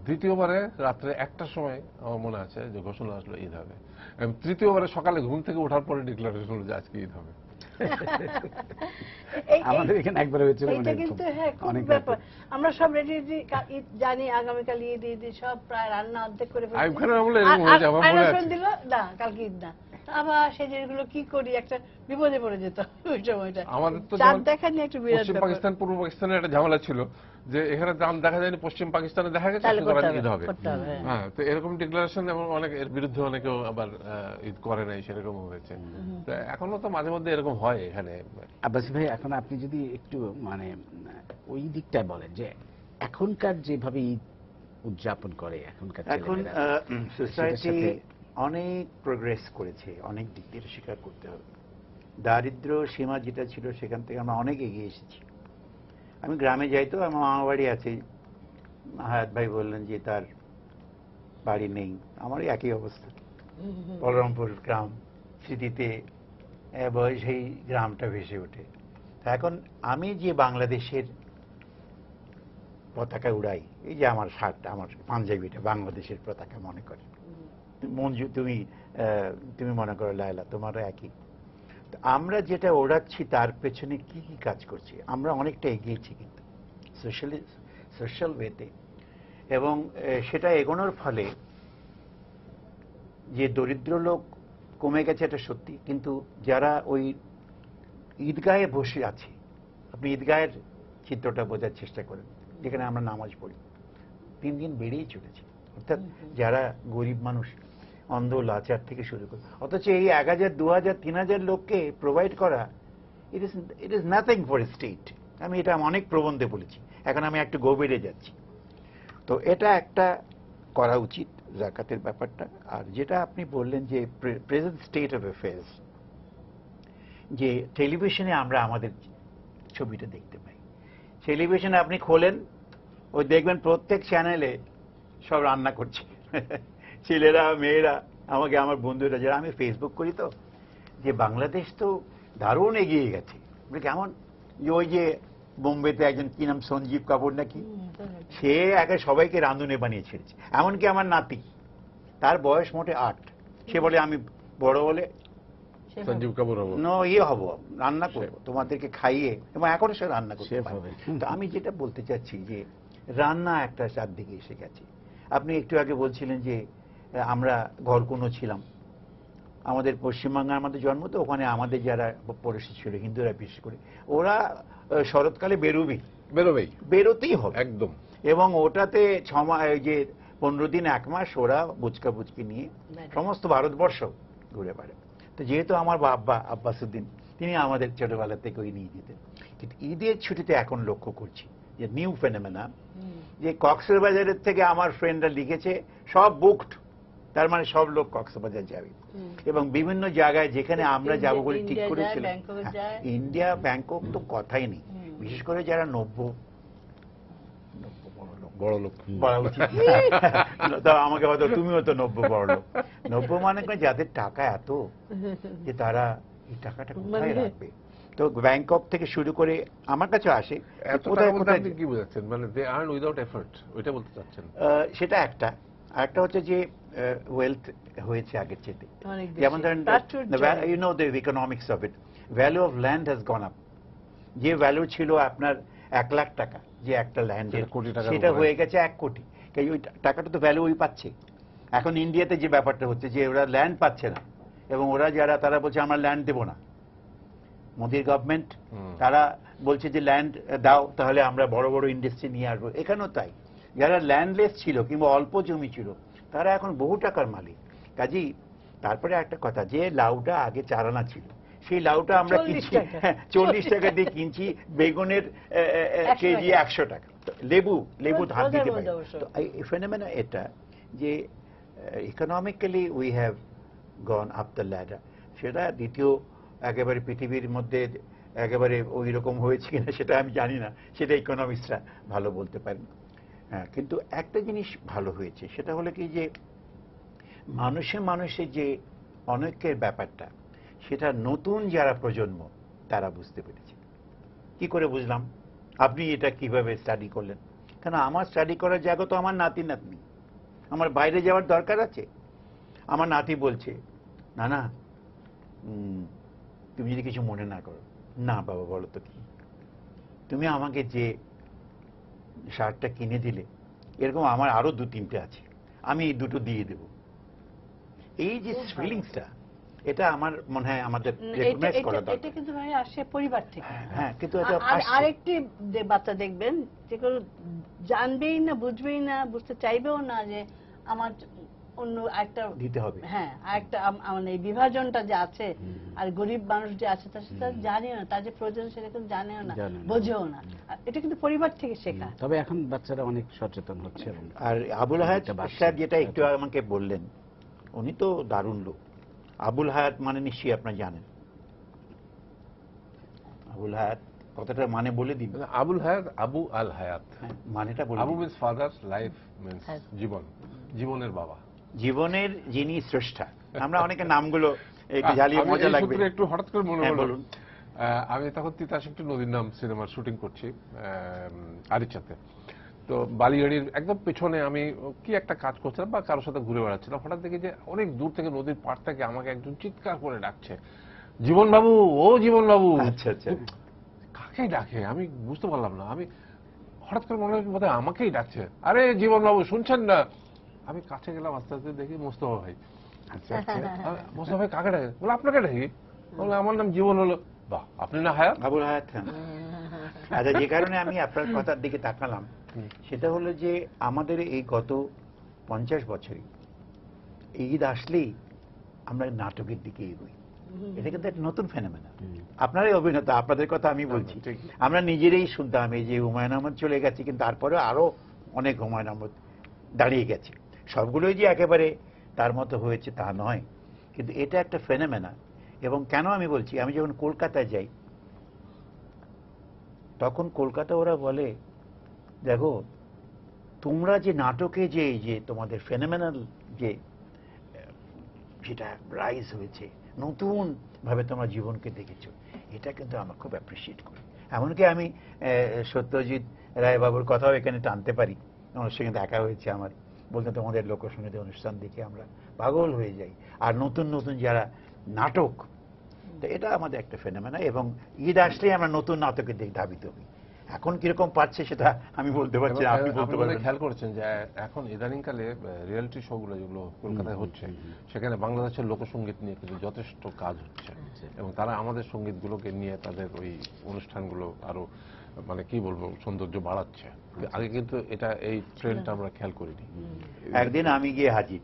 দ্বিতীয়বারে রাত্রে 1টার সময় আমার মনে আছে যে ঘোষণা আসলো ঈদ হবে, এবং তৃতীয়বারে সকালে ঘুম থেকে ওঠার পরে ডিক্লারেশন হলো যে আজকে ঈদ হবে। আমাদের এখানে একবার হয়েছিল এইটা কিন্তু হ্যাঁ খুব ব্যাপার। আমরা সব রেডি ঈদ জানি, আগামীকাল ঈদ, ঈদ সব প্রায় রান্না অর্ধেক করে ফেলছি। আইয়ুব খানের আমলে এরকম হয়েছে, আমার মনে আছে। দিল না কালকে ঈদ না, আবার সেই জিনিসগুলো কি করি, একটা বিপদে পড়ে যেত ওই সময়টা। আমাদের তো চাঁদ দেখা নিয়ে একটু বিরাট পশ্চিম ব্যাপার। পাকিস্তান পূর্ব পাকিস্তানের একটা ঝামেলা ছিল যে এখানে চাঁদ দেখা যায়নি, পশ্চিম পাকিস্তানে দেখা গেছে, তাহলে সুতরাং করতে ঈদ হবে। হবে, হ্যাঁ, তো এরকম ডিক্লারেশন এবং অনেক এর বিরুদ্ধে অনেকেও আবার ঈদ করে নাই, সেরকম হয়েছে। তো এখনো তো মাঝে মধ্যে এরকম হয় এখানে। আব্বাসী ভাই, এখন আপনি যদি একটু মানে ওই দিকটা বলেন যে এখনকার যেভাবে ঈদ উদযাপন করে এখনকার এখন ছেলেমেয়েরা, সোসাইটি সেটার সাথে অনেক প্রোগ্রেস করেছে, অনেক দিক দিয়ে স্বীকার করতে হবে। দারিদ্র সীমা যেটা ছিল সেখান থেকে আমরা অনেক এগিয়ে এসেছি। আমি গ্রামে যাই, তো আমার মামা বাড়ি আছে। হায়াত ভাই বললেন যে তার বাড়ি নেই, আমারই একই অবস্থা। বলরামপুর গ্রাম স্মৃতিতে সেই গ্রামটা ভেসে ওঠে। এখন আমি যে বাংলাদেশের পতাকা উড়াই, এই যে আমার শার্ট, আমার পাঞ্জাবিটা বাংলাদেশের পতাকা মনে করে। মঞ্জু, তুমি মনে করো লায়লা, তোমারও একই। আমরা যেটা ওড়াচ্ছি তার পেছনে কি কি কাজ করছি, আমরা অনেকটা এগিয়েছি কিন্তু সোশ্যাল ওয়েতে। এবং সেটা এগোনোর ফলে যে দরিদ্র লোক কমে গেছে এটা সত্যি, কিন্তু যারা ওই ঈদগাহে বসে আছে, আপনি ঈদগাহের চিত্রটা বোঝার চেষ্টা করেন, যেখানে আমরা নামাজ পড়ি, দিন দিন বেড়েই চলেছে। অর্থাৎ যারা গরিব মানুষ, অন্ধ লাচার থেকে শুরু করে, অথচ এই 1000, 2000, 3000 লোককে প্রোভাইড করা, it is nothing for state. আমি এটা অনেক প্রবন্ধে বলেছি, এখন আমি একটু গভীরে যাচ্ছি। তো এটা একটা করা উচিত, জাকাতের ব্যাপারটা। আর যেটা আপনি বললেন যে প্রেজেন্ট স্টেট অফ অ্যাফেয়ার্স, যে টেলিভিশনে আমরা আমাদের ছবিটা দেখতে পাই। টেলিভিশনে আপনি খোলেন, ওই দেখবেন প্রত্যেক চ্যানেলে সব রান্না করছে ছেলেরা, মেয়েরা। আমাকে আমার বন্ধুরা, যারা, আমি ফেসবুক করি, তো যে বাংলাদেশ তো দারুণ এগিয়ে গেছে। কেমন যে ওই যে বোম্বেতে একজন কি নাম, সঞ্জীব কাপুর নাকি, সে আগে সবাইকে রাঁধুনে বানিয়ে ছেড়েছে। এমনকি আমার নাতি, তার বয়স মোটে 8, সে বলে আমি বড় হলে সঞ্জীব কাপুর হবো, হব, রান্না করবো, তোমাদেরকে খাইয়ে। এবং এখনো সে রান্না করতে শেফ পারে। হবে। তো আমি যেটা বলতে চাচ্ছি যে রান্না একটা চারদিকে এসে গেছে। আপনি একটু আগে বলছিলেন যে আমরা ঘরকুনো ছিলাম। আমাদের পশ্চিমবাংলার আমাদের জন্ম, তো ওখানে আমাদের যারা পড়োশী ছিল, হিন্দুরা বিশেষ করে, ওরা শরৎকালে বেরোতেই হবে একদম। এবং ওটাতে যে 15 দিন 1 মাস ওরা বুচকা বুচকি নিয়ে সমস্ত ভারতবর্ষ ঘুরে বেড়ায়। তো যেহেতু আমার বাবা আব্বাসুদ্দিন, তিনি আমাদের ছোটবেলা থেকে ওই নিয়ে যেতেন। কিন্তু ঈদের ছুটিতে এখন লক্ষ্য করছি যে নিউ ফেনোমেনা, যে কক্সবাজারের থেকে আমার ফ্রেন্ডরা লিখেছে সব বুকড, তার মানে সব লোক কক্সবাজার যাবে। এবং বিভিন্ন জায়গায় যেখানে আমরা যাবো বলে ঠিক করেছিলাম, ইন্ডিয়া, ব্যাংকক তো কথাই নেই। বিশেষ করে যারা বড় লোক বলা উচিত আমাকে হয়তো, তুমিও তো বড় লোক। 90 মানে যাদের টাকা এত যে তারা এই টাকাটা কোথায় রাখবে। তো ব্যাংকক থেকে শুরু করে আমার কাছে আসে। আপনি কি বোঝাচ্ছেন, মানে দে আর্ন উইদাউট এফর্ট, ওইটা বলতে চাচ্ছেন? সেটা একটা। আরেকটা হচ্ছে যে ওয়েলথ হয়েছে আগের চেয়ে। যেমন ধরেন, you know the economics of it, value of land has gone up. যে ভ্যালু ছিল আপনার 1 লাখ টাকা, যে একটা ল্যান্ডের, সেটা হয়ে গেছে 1 কোটি। ওই টাকাটা তো ভ্যালু ওই পাচ্ছে। এখন ইন্ডিয়াতে যে ব্যাপারটা হচ্ছে যে ওরা ল্যান্ড পাচ্ছে না, এবং ওরা যারা, তারা বলছে আমরা ল্যান্ড দেবো না। মোদির গভর্নমেন্ট, তারা বলছে যে ল্যান্ড দাও, তাহলে আমরা বড় বড় ইন্ডাস্ট্রি নিয়ে আসবো। এখানেও তাই, যারা ল্যান্ডলেস ছিল কিংবা অল্প জমি ছিল, তারা এখন বহু টাকার মালিক। কাজেই তারপরে একটা কথা, যে লাউটা আগে 4 আনা ছিল, সেই লাউটা আমরা কিনছি 40 টাকা দিয়ে কিনছি, বেগুনের কেজি 100 টাকা। লেবু ধার দিতে পারি। তো এই ফেনোমেনা এটা যে economically we have gone up the ladder. সেটা দ্বিতীয় একেবারে পৃথিবীর মধ্যে একেবারে ওই রকম হয়েছে কিনা সেটা আমি জানি না, সেটা ইকোনমিস্টরা ভালো বলতে পারেন। হ্যাঁ, কিন্তু একটা জিনিস ভালো হয়েছে, সেটা হলো কি যে মানুষের যে অনৈক্যের ব্যাপারটা, সেটা নতুন যারা প্রজন্ম তারা বুঝতে পেরেছে। কি করে বুঝলাম? আপনি এটা কিভাবে স্টাডি করলেন? কেন আমার স্টাডি করার জায়গা তো আমার নাতি নাতনি, আমার বাইরে যাওয়ার দরকার আছে? আমার নাতি বলছে, না না তুমি যদি কিছু মনে না করো। না বাবা বলো তো কি, তুমি আমাকে যে শার্টটা কিনে দিলে, এরকম আমার আরো 2-3টে আছে, আমি এই দুটো দিয়ে দেব। এই যে ফিলিংসটা, এটা আমার মনে হয় আমাদের রেকগনাইজ করা এটা দরকার। কিন্তু মানে আসে পরিবার থেকে। হ্যাঁ, কিন্তু এটা আর আসছে। আরেকটি বাচ্চা দেখবেন যেগুলো জানবেই না, বুঝবেই না, বুঝতে চাইবেও না যে আমার অন্য একটা দিতে হবে। হ্যাঁ, আরেকটা মানে এই বিভাজনটা যে আছে, আর গরিব মানুষ যে আছে তার সাথে জানেও না, তার যে প্রয়োজন সেটা কিন্তু জানেও না, বোঝেও না। আর এটা কিন্তু পরিবার থেকে শেখা। তবে এখন বাচ্চারা অনেক সচেতন হচ্ছে। আর আবুল হায়াত সাহেব যেটা একটু আমাকে বললেন, উনি তো দারুণ লোক। আবুল হায়াত মানে নিশ্চয়ই আপনারা জানেন। আবুল হায়াত কথাটার মানে বলে দিন। আবুল হায়াত, আবু আল হায়াত, মানেটা বলে আবু দিন। মিন্স ফাদার, লাইফ মিন্স জীবন, জীবনের বাবা, জীবনের যিনি স্রষ্টা। আমরা অনেকে নামগুলো একটু জ্বালিয়ে মজা লাগবে। একটু হঠাৎ করে মনে হ্যাঁ, হলো, বলুন। আমি তখন তিতাস একটি নদীর নাম সিনেমার শুটিং করছি আরিচাতে। তো বালিয়াড়ির একদম পেছনে আমি কি একটা কাজ করছিলাম বা কারোর সাথে ঘুরে বেড়াচ্ছিলাম, হঠাৎ দেখি যে অনেক দূর থেকে নদীর পাড় থেকে আমাকে একজন চিৎকার করে ডাকছে, জীবন বাবু, ও জীবন বাবু। আচ্ছা আচ্ছা। কাকে ডাকে আমি বুঝতে পারলাম না। আমি হঠাৎ করে মনে হলো বোধহয় আমাকেই ডাকছে। আরে জীবন বাবু শুনছেন না? আমি কাছে গেলাম, আস্তে আস্তে দেখি মোস্তফা ভাই। আচ্ছা আচ্ছা। মোস্তফা ভাই কাকে ডাকে? বলে আপনাকে ডাকি। বলে আমার নাম জীবন। হলো বাহ, আপনি না হায়াত? আবুল হায়াত খান। আচ্ছা, যে কারণে আমি আপনার কথার দিকে তাকালাম সেটা হলো যে আমাদের এই গত 50 বছরই ঈদ আসলেই আমরা নাটকের দিকে এগোই। এটা কিন্তু একটা নতুন ফেনোমেনা। আপনারাই অভিনেতা, আপনাদের কথা আমি বলছি। আমরা নিজেরাই শুনতাম এই যে হুমায়ুন আহমেদ চলে গেছে, কিন্তু তারপরে আরো অনেক হুমায়ুন আহমেদ দাঁড়িয়ে গেছে। সবগুলোই যে একেবারে তার মতো হয়েছে তা নয়, কিন্তু এটা একটা ফেনোমেনা। এবং কেন আমি বলছি, আমি যখন কলকাতায় যাই তখন কলকাতা ওরা বলে, দেখো তোমরা যে নাটকে যে এই যে তোমাদের ফেনোমেনাল যে যেটা রাইজ হয়েছে, নতুন ভাবে তোমরা জীবনকে দেখেছো, এটা কিন্তু আমরা খুব অ্যাপ্রিসিয়েট করি। এমনকি আমি সত্যজিৎ রায় বাবুর কথাও এখানে টানতে পারি। ওনার সঙ্গে দেখা হয়েছে আমার, বলতে তোমাদের লোকসঙ্গীত অনুষ্ঠান দেখে আমরা পাগল হয়ে যাই। আর নতুন নতুন যারা নাটক, তো এটা আমাদের একটা ফেনোমেনা। এবং ঈদ আসলেই আমরা নতুন নাটকের দিকে ধাবিত হই। এখন কিরকম পাচ্ছে সেটা আমি বলতে পারছি না, আপনি বলতে পারবেন। খেয়াল করেছেন যে এখন ইদানিংকালে রিয়েলিটি শো গুলো যেগুলো কলকাতায় হচ্ছে, সেখানে বাংলাদেশের লোকসঙ্গীত নিয়ে কিন্তু যথেষ্ট কাজ হচ্ছে, এবং তারা আমাদের সঙ্গীতগুলোকে নিয়ে তাদের ওই অনুষ্ঠানগুলো আরো মানে কি বলবো সৌন্দর্য বাড়াচ্ছে। আগে কিন্তু এটা এই ট্রেন্ডটা আমরা খেয়াল করিনি। একদিন আমি গিয়ে হাজির,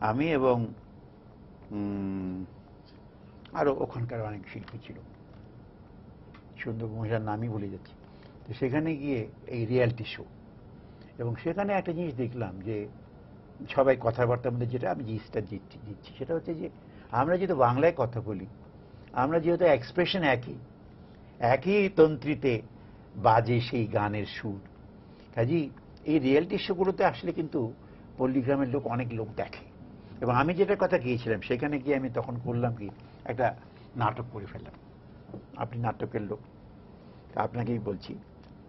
আমি এবং আরো ওখানকার অনেক শিল্পী ছিল, সুন্দর মহিলার নামই ভুলে যাচ্ছি। তো সেখানে গিয়ে এই রিয়ালিটি শো, এবং সেখানে একটা জিনিস দেখলাম যে সবাই কথাবার্তার মধ্যে যেটা আমি জিনিসটা দিচ্ছি সেটা হচ্ছে যে আমরা যেহেতু বাংলায় কথা বলি, আমরা যেহেতু এক্সপ্রেশন একই তন্ত্রীতে বাজে সেই গানের সুর, কাজেই এই রিয়ালিটি শোগুলোতে আসলে কিন্তু পল্লীগ্রামের লোক অনেক লোক দেখে। এবং আমি যেটার কথা গিয়েছিলাম সেখানে গিয়ে আমি তখন করলাম কি, একটা নাটক করে ফেললাম। আপনি নাটকের লোক, আপনাকেই বলছি।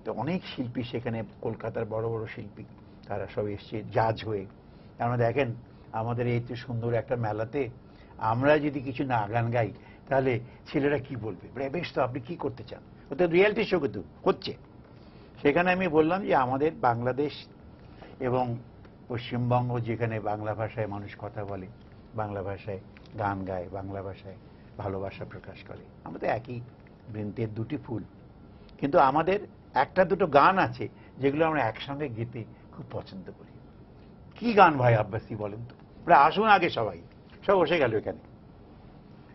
তো অনেক শিল্পী সেখানে, কলকাতার বড় বড় শিল্পী, তারা সব এসছে জাজ হয়ে। আমরা দেখেন আমাদের এই তো সুন্দর একটা মেলাতে আমরা যদি কিছু না গান গাই তাহলে ছেলেরা কি বলবে, বেশ তো আপনি কি করতে চান, ওটা রিয়ালিটি শো কিন্তু হচ্ছে। সেখানে আমি বললাম যে আমাদের বাংলাদেশ এবং পশ্চিমবঙ্গ, যেখানে বাংলা ভাষায় মানুষ কথা বলে, বাংলা ভাষায় গান গায়, বাংলা ভাষায় ভালোবাসা প্রকাশ করে, আমাদের একই বৃন্তের দুটি ফুল, কিন্তু আমাদের একটা দুটো গান আছে যেগুলো আমরা একসঙ্গে গেতে খুব পছন্দ করি। কি গান ভাই আব্বাসি বলেন তো? আসুন আগে সবাই, সব বসে গেল এখানে,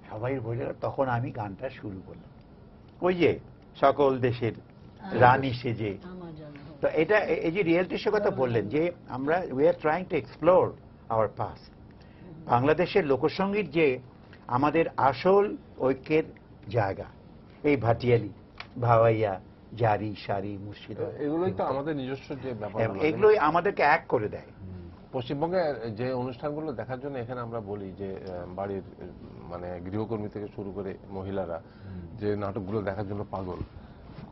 সবাই বলে। তখন আমি গানটা শুরু করলাম, ওই যে সকল দেশের রানী সেজে। তো এটা এই যে রিয়েলিটি শো কথা বললেন, যে আমরা we are trying to explore hour past. বাংলাদেশের লোকসঙ্গীত যে আমাদের আসল ঐক্যের জায়গা, এই ভাটিয়ালি, ভাওয়াইয়া, জারি, সারি, মুর্শিদা, এগুলোই তো আমাদের নিজস্ব যে ব্যাপার, এগুলোই আমাদেরকে এক করে দেয়। পশ্চিমবঙ্গে যে অনুষ্ঠানগুলো দেখার জন্য এখানে আমরা বলি যে বাড়ির মানে গৃহকর্মী থেকে শুরু করে মহিলারা যে নাটকগুলো দেখার জন্য পাগল,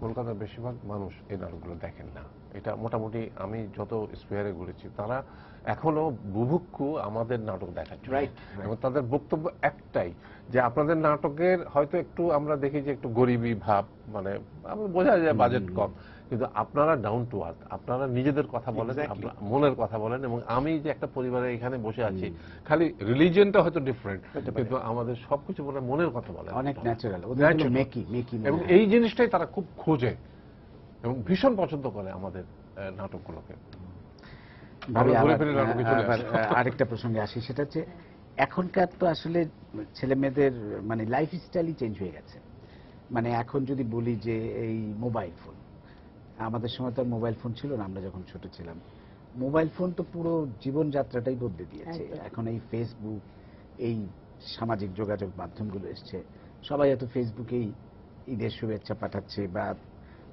কলকাতার বেশিরভাগ মানুষ এই নাটকগুলো দেখেন না। এটা মোটামুটি আমি যত স্পেয়ারে ঘুরেছি তারা এখনো বুভুক্ষু আমাদের নাটক দেখার জন্য। Right. এবং তাদের বক্তব্য একটাই যে আপনাদের নাটকের হয়তো একটু আমরা দেখি যে একটু গরিবী ভাব, মানে আমরা বোঝা যায় বাজেট কম, কিন্তু আপনারা ডাউন টু আর্থ, আপনারা নিজেদের কথা বলেন, Exactly. আপনার মনের কথা বলেন। এবং আমি যে একটা পরিবারে এখানে বসে আছি, খালি রিলিজিয়নটা হয়তো ডিফারেন্ট, কিন্তু আমাদের সবকিছু বলে মনের কথা বলেন, অনেক ন্যাচারাল, ওদের Natural. মেকি মেকি এবং এই জিনিসটাই তারা খুব খোঁজে এবং ভীষণ পছন্দ করে আমাদের নাটকগুলোকে। ভাবি আমরা ঘুরে আবার- ফিরে নাটকে চলে আবার আসি। আরেকটা প্রসঙ্গে আসি, সেটা হচ্ছে এখনকার তো আসলে ছেলে মেয়েদের মানে লাইফ স্টাইলই চেঞ্জ হয়ে গেছে। মানে এখন যদি বলি যে এই মোবাইল ফোন, আমাদের সময় তো আর মোবাইল ফোন ছিল না, আমরা যখন ছোট ছিলাম। মোবাইল ফোন তো পুরো জীবনযাত্রাটাই বদলে দিয়েছে। একদম। এখন এই ফেসবুক, এই সামাজিক যোগাযোগ মাধ্যমগুলো এসছে, সবাই হয়তো ফেসবুকেই ঈদের শুভেচ্ছা পাঠাচ্ছে, বা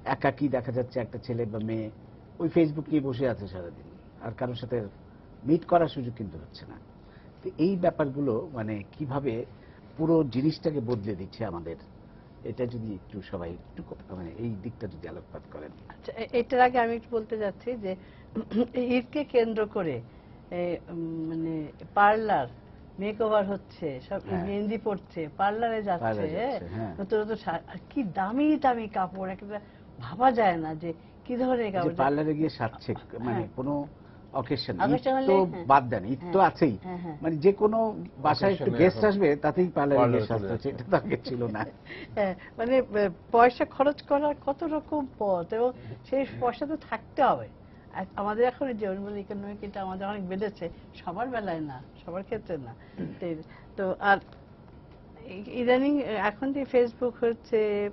একাকী দেখা যাচ্ছে একটা ছেলে বা মেয়ে ওই ফেসবুক নিয়ে বসে আছে সারাদিন, আর কারোর সাথে মিট করার সুযোগ কিন্তু হচ্ছে না। তো এই ব্যাপারগুলো মানে কিভাবে পুরো জিনিসটাকে বদলে দিচ্ছে আমাদের, এটা যদি একটু সবাই একটু মানে এই দিকটা যদি আলোকপাত করেন। আচ্ছা, এটার আগে আমি একটু বলতে যাচ্ছি যে এই ঈদকে কেন্দ্র করে মানে পার্লার মেকওভার হচ্ছে, সব হ্যাঁ। মেহেন্দি পড়ছে, পার্লারে যাচ্ছে, পার্লারে যাচ্ছে, হ্যাঁ। নতুন নতুন আর কি দামি দামি কাপড়, একটা ভাবা যায় না যে কি ধরনের কাপড়। পার্লারে গিয়ে সাজছে, মানে হ্যাঁ। কোনো অকেশন Occasion হলে, তো হ্যাঁ। বাদ দেন, ঈদ তো হ্যাঁ, আছেই, হ্যাঁ, হ্যাঁ। মানে যে কোনো বাসায় একটু Occasion-এ গেস্ট এখন আসবে তাতেই পার্লারে গিয়ে পার্লারে সাজতে চলে হচ্ছে, যাচ্ছে। এটা তো আগে ছিল না। হ্যাঁ, মানে পয়সা খরচ করার কত রকম পথ, এবং সেই পয়সা তো থাকতে হবে। আর আমাদের এখন যেমন ইকোনমিক এটা আমাদের অনেক বেড়েছে, সবার বেলায় না, সবার ক্ষেত্রে না। তো আর ইদানিং এখন যে ফেসবুক হচ্ছে,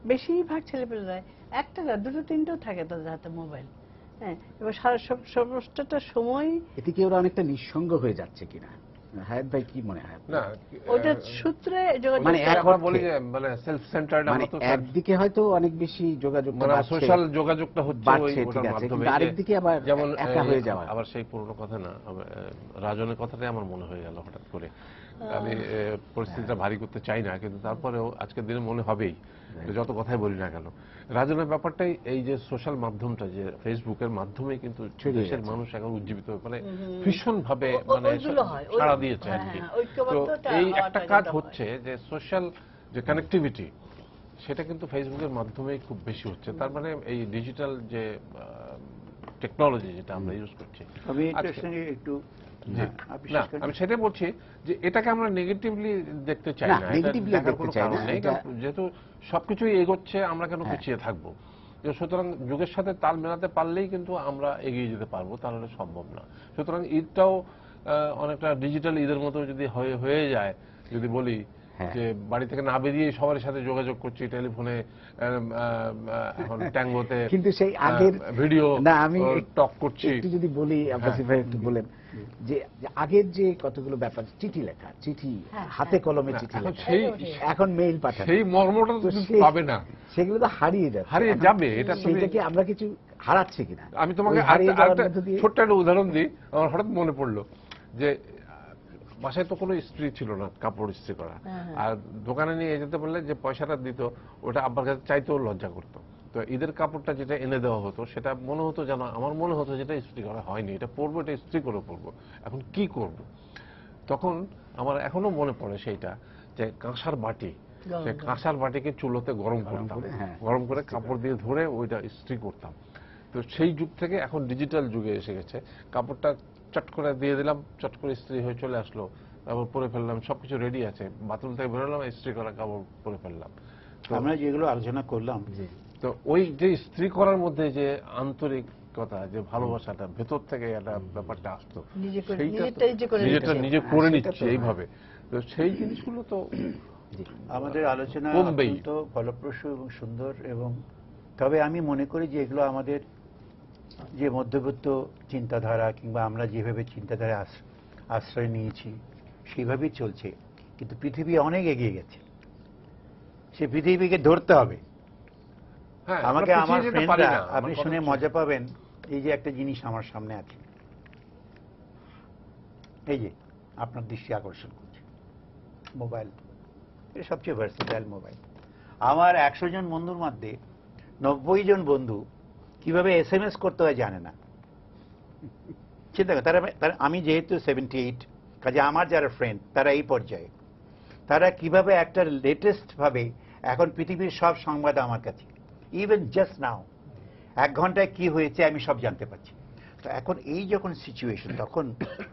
বেশিরভাগ ছেলেপেলেরাই একটা না দুটো তিনটেও থাকে তাদের হাতে মোবাইল। হ্যাঁ, এবার সারা সমস্তটা সময় এতে কি ওরা অনেকটা নিঃসঙ্গ হয়ে যাচ্ছে কিনা? হায়াত ভাই কি মনে হয় আপনার? না, ওইটার সূত্রে যোগাযোগ মানে এক আমরা অর্থে- বলি যে মানে সেলফ সেন্টার্ড, মানে আমরা তো একদিকে হয়তো অনেক বেশি যোগাযোগ মানে সোশ্যাল যোগাযোগটা হচ্ছে ওই বাড়ছে, ওটার ঠিক আছে, মাধ্যমে। কিন্তু আরেকদিকে আবার যেমন একা হয়ে যাওয়া। আবার সেই পুরনো কথা না, রাজনের কথাটাই আমার মনে হয়ে গেল হঠাৎ করে। আমি পরিস্থিতিটা ভারী করতে চাই না, কিন্তু তারপরেও আজকের দিনে মনে হবেই, যত কথাই বলি না কেন। রাজনের ব্যাপারটাই এই যে সোশ্যাল মাধ্যমটা, যে ফেসবুকের মাধ্যমে কিন্তু ছড়িয়ে দেশের গেছে। মানুষ এখন উজ্জীবিত হয়ে মানে ভীষণ ভাবে মানে ওইগুলো হয়, সাড়া দিয়েছে আর হ্যাঁ, কি। হ্যাঁ, তো ঐক্যবদ্ধতা এই হওয়াটা একটা কাজ যেটা হয়। হচ্ছে যে সোশ্যাল যে কানেক্টিভিটি, সেটা কিন্তু ফেসবুকের মাধ্যমেই খুব বেশি হচ্ছে। তার মানে এই ডিজিটাল যে টেকনোলজি যেটা আমরা ইউজ করছি, আমি এটার আজকে- সঙ্গে একটু জি, আপনি না, শেষ করেন। আমি সেটাই বলছি যে এটাকে আমরা নেগেটিভলি দেখতে চাই না, না, এটা negatively দেখার দেখতে কোনো চাই কারণ না, নেই, এটা- কারণ যেহেতু সবকিছুই এগোচ্ছে, আমরা কেন হ্যাঁ। পিছিয়ে থাকবো? যে সুতরাং যুগের সাথে তাল মেলাতে পারলেই কিন্তু আমরা এগিয়ে যেতে পারবো, তাহলে সম্ভব না। সুতরাং ঈদটাও অনেকটা ডিজিটাল ঈদের মতো যদি হয়ে যায়, যদি বলি হ্যাঁ। যে বাড়ি থেকে না বেরিয়ে সবার সাথে যোগাযোগ করছি টেলিফোনে, এখন ট্যাঙ্গোতে, কিন্তু সেই আগের ভিডিও না, আমি টক করছি। একটু যদি বলি, আব্বাসি ভাই একটু বলেন যে যে আগের যে কতগুলো ব্যাপার, চিঠি লেখা, চিঠি হ্যাঁ, হাতে কলমে না, চিঠি এখন লেখা, সেই এখন মেইল পাঠানো, সেই মর্মটা তো তো কিন্তু সেই- পাবে না, সেগুলো তো হারিয়ে যাচ্ছে, হারিয়ে এখন যাবে। এটা তুমি- সেইটা কি আমরা কিছু হারাচ্ছি কিনা? আমি তোমাকে ওই হারিয়ে যাওয়ার আরেকটা মধ্য দিয়ে- ছোট্ট একটা উদাহরণ দিই, আমার হঠাৎ মনে পড়লো যে বাসায় তো কোনো ইস্ত্রি ছিল না, কাপড় ইস্ত্রি করা, আর দোকানে নিয়ে যেতে বললে যে পয়সাটা দিত, ওটা আব্বার কাছে চাইতেও লজ্জা করতো। তো ঈদের কাপড়টা যেটা এনে দেওয়া হতো, সেটা মনে হতো যেন, আমার মনে হতো যেটা ইস্ত্রি করা হয়নি, এটা পরবো, এটা ইস্ত্রি করে পরবো, এখন কি করব? তখন আমার এখনো মনে পড়ে সেইটা, যে কাঁসার বাটি, সে কাঁসার বাটিকে চুলোতে গরম করতাম, করে, হ্যাঁ, গরম করে কাপড় দিয়ে ধরে ওইটা ইস্ত্রি করতাম। তো সেই যুগ থেকে এখন ডিজিটাল যুগে এসে গেছে, কাপড়টা চট করে দিয়ে দিলাম, চট করে ইস্ত্রি হয়ে চলে আসলো, তারপর পরে ফেললাম, সবকিছু রেডি আছে, বাথরুম থেকে বেরোলাম, ইস্ত্রি করা কাপড় পরে ফেললাম। তো আমরা যেগুলো আলোচনা করলাম, তো ওই যে ইস্ত্রি করার মধ্যে যে আন্তরিকতা, যে ভালোবাসাটা ভেতর থেকে একটা ব্যাপারটা আসতো, নিজে করে- সেইটা তো- নিজেরটা নিজে করে নিজেরটা নিচ্ছে। নিজে করে সেটা নিচ্ছে তো- এইভাবে। তো সেই জিনিসগুলো তো আমাদের আলোচনা কমবেই। অত্যন্ত ফলপ্রসূ এবং সুন্দর, এবং তবে আমি মনে করি যে এগুলো আমাদের যে মধ্যবিত্ত চিন্তাধারা, কিংবা আমরা যেভাবে চিন্তাধারা আশ্রয় নিয়েছি সেইভাবেই চলছে, কিন্তু পৃথিবী অনেক এগিয়ে গেছে, সে পৃথিবীকে ধরতে হবে। হ্যাঁ, আমাকে আমরা আমার পিছিয়ে যেতে পারি ফ্রেন্ডরা, না, আপনি আমার কথা শুনে হচ্ছে- মজা পাবেন, এই যে একটা জিনিস আমার সামনে আছে, এই যে আপনার দৃষ্টি আকর্ষণ করছে মোবাইল, এটা সবচেয়ে ভার্সেটাইল মোবাইল। আমার 100 জন বন্ধুর মধ্যে 90 জন বন্ধু কিভাবে SMS করতে হয় জানে না। চিন্তা কর, আমি যেহেতু 78, কাজে আমার যারা ফ্রেন্ড তারা এই পর্যায়ে, তারা কিভাবে একটা লেটেস্ট ভাবে এখন পৃথিবীর সব সংবাদ আমার কাছে, ইভেন জাস্ট নাও 1 ঘন্টায় কি হয়েছে আমি সব জানতে পারছি। তো এখন এই যখন সিচুয়েশন তখন,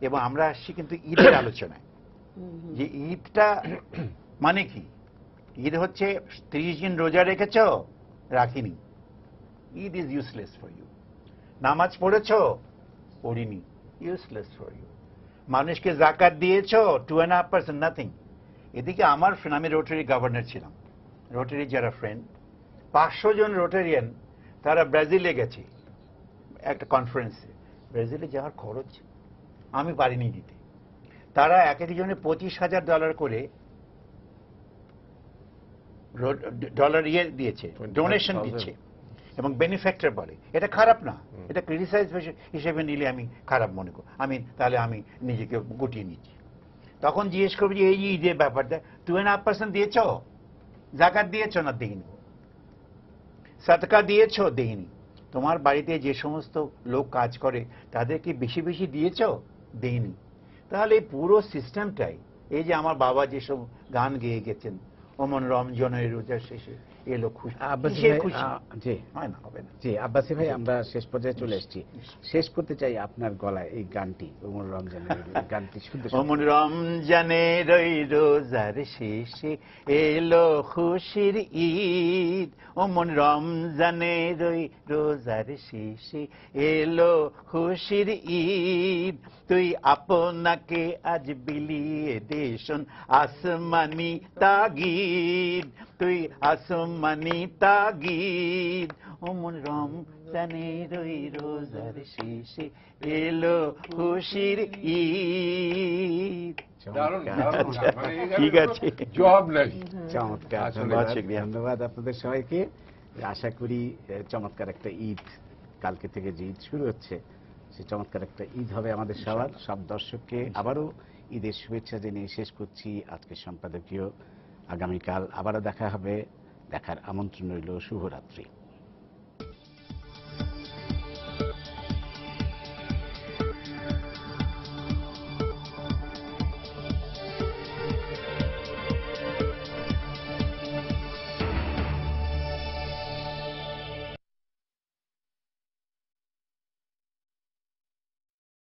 এবং আমরা আসছি কিন্তু ঈদের আলোচনায়, যে ঈদটা মানে কি? ঈদ হচ্ছে 30 দিন রোজা রেখেছ, রাখিনি, Eid is useless for you. নামাজ পড়েছ, পড়িনি, ইউজলেস ফর ইউ। মানুষকে জাকাত দিয়েছ 2.5%, নাথিং। এদিকে আমার ফ্রেন্ড, আমি রোটারি গভর্নর ছিলাম, রোটারি যারা ফ্রেন্ড 500 জন রোটারিয়ান, তারা ব্রাজিলে গেছে একটা কনফারেন্সে। ব্রাজিলে যাওয়ার খরচ আমি পারিনি দিতে। তারা এক একজনে $25,000 করে ডলার দিয়েছে, ডোনেশন দিচ্ছে, এবং বেনিফ্যাক্টর বলে। এটা খারাপ না, এটা ক্রিটিসাইজ হিসেবে নিলে আমি খারাপ মনে করি, তাহলে আমি নিজেকে গুটিয়ে নিচ্ছি। তখন জিজ্ঞেস করবো যে এই ঈদের ব্যাপারটা 2.5% দিয়েছ, জাকাত দিয়েছ না? দেইনি। সাদকা দিয়েছ? দেইনি। তোমার বাড়িতে যে সমস্ত লোক কাজ করে তাদের কি বেশি বেশি দিয়েছ? দেইনি। তাহলে এই পুরো সিস্টেমটাই, এই যে আমার বাবা যেসব গান গেয়ে গেছেন, ওমন রমজানের রোজা শেষে এলো খুশি, হয় না, হবে না। জি আব্বাসী ভাই, আমরা শেষ পর্যায়ে চলে এসেছি। শেষ করতে চাই আপনার গলায় এই গানটি, ওমর রমজানের গানটি শুনতে। ওমন রমজানের ওই রোজার শেষে এলো খুশির ঈদ, ওমন রমজানের ওই রোজার শেষে এলো খুশির ঈদ, তুই আপনাকে আজ বিলিয়ে দেশন আসমানি তাগিদ, তুই আসমানি তাগিদ, ওমন রমজানের ওই রোজার শেষে এলো খুশির ঈদ। ঠিক আছে, জবাব নাই। চমৎকার, ধন্যবাদ আপনাদের সবাইকে। আশা করি চমৎকার একটা ঈদ, কালকে থেকে যে ঈদ শুরু হচ্ছে সে চমৎকার একটা ঈদ হবে আমাদের সবার। সব দর্শককে আবারও ঈদের শুভেচ্ছা জানিয়ে শেষ করছি আজকের সম্পাদকীয়। আগামীকাল আবারও দেখা হবে, দেখার আমন্ত্রণ রইল। শুভরাত্রি।